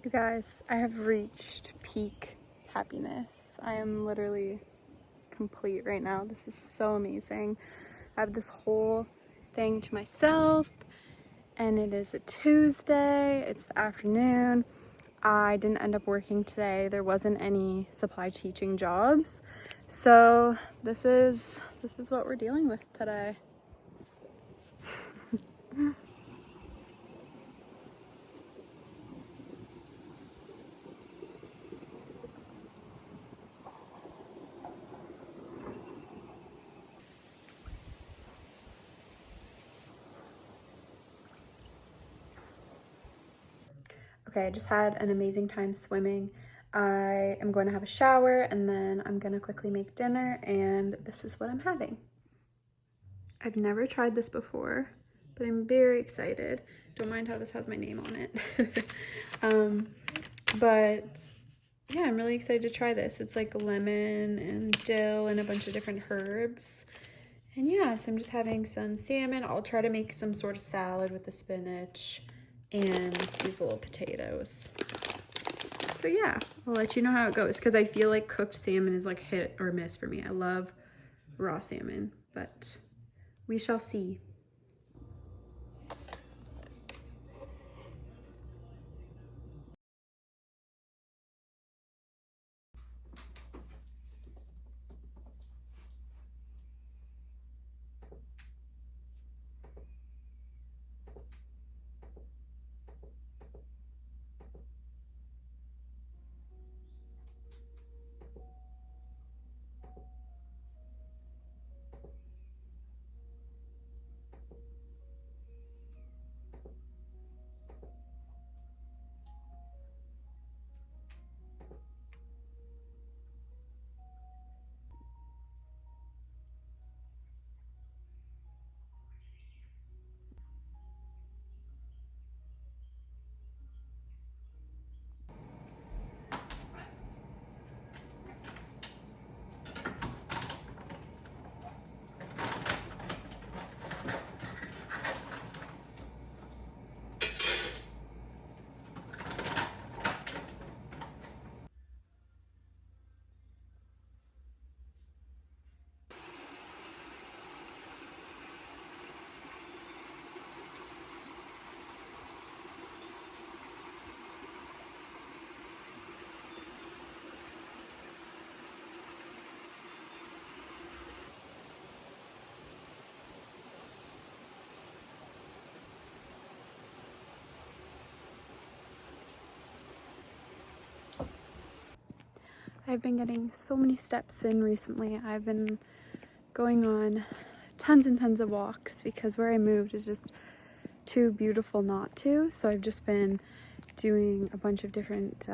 You guys, I have reached peak happiness. I am literally complete right now. This is so amazing. I have this whole thing to myself, and it is a Tuesday. It's the afternoon. I didn't end up working today. There wasn't any supply teaching jobs. So this is what we're dealing with today. Okay, I just had an amazing time swimming. I am going to have a shower and then I'm gonna quickly make dinner, and this is what I'm having. I've never tried this before, but I'm very excited. Don't mind how this has my name on it. But yeah, I'm really excited to try this. It's like lemon and dill and a bunch of different herbs. And yeah, so I'm just having some salmon. I'll try to make some sort of salad with the spinach and these little potatoes. So yeah, I'll let you know how it goes, because I feel like cooked salmon is like hit or miss for me. I love raw salmon, but we shall see. I've been getting so many steps in recently. I've been going on tons and tons of walks because where I moved is just too beautiful not to. So I've just been doing a bunch of different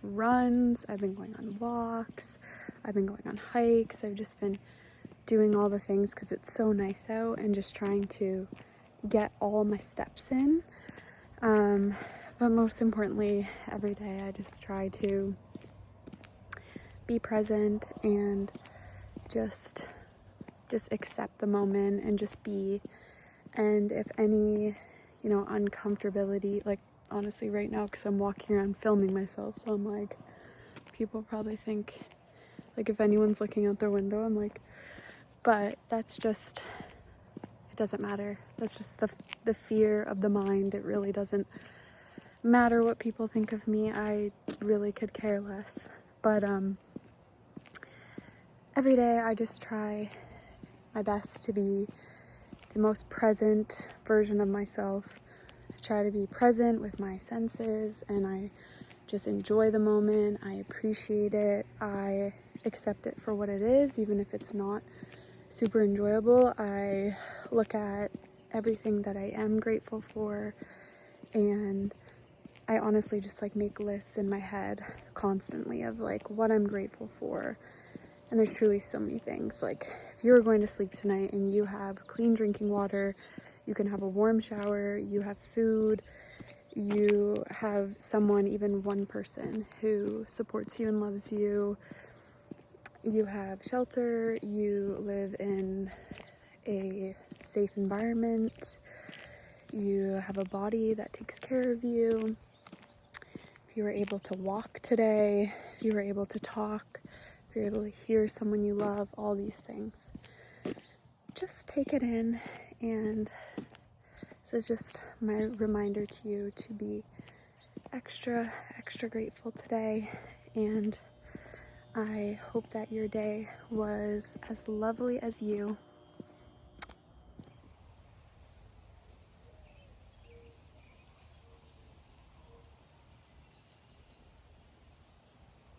runs. I've been going on walks. I've been going on hikes. I've just been doing all the things because it's so nice out, and just trying to get all my steps in. But most importantly, every day I just try to be present and just accept the moment and just be. And if any, uncomfortability, like honestly right now, because I'm walking around filming myself, so I'm like, people probably think, like, if anyone's looking out their window, I'm like, but that's just, it doesn't matter. That's just the fear of the mind. It really doesn't matter what people think of me. I really could care less. But every day I just try my best to be the most present version of myself. I try to be present with my senses, and I just enjoy the moment. I appreciate it. I accept it for what it is, even if it's not super enjoyable. I look at everything that I am grateful for, and I honestly just like make lists in my head constantly of like what I'm grateful for. And there's truly so many things. Like, if you're going to sleep tonight and you have clean drinking water, you can have a warm shower, you have food, you have someone, even one person, who supports you and loves you, you have shelter, you live in a safe environment, you have a body that takes care of you, you were able to walk today, if you were able to talk, if you're able to hear someone you love, all these things. Just take it in, and this is just my reminder to you to be extra grateful today, and I hope that your day was as lovely as you,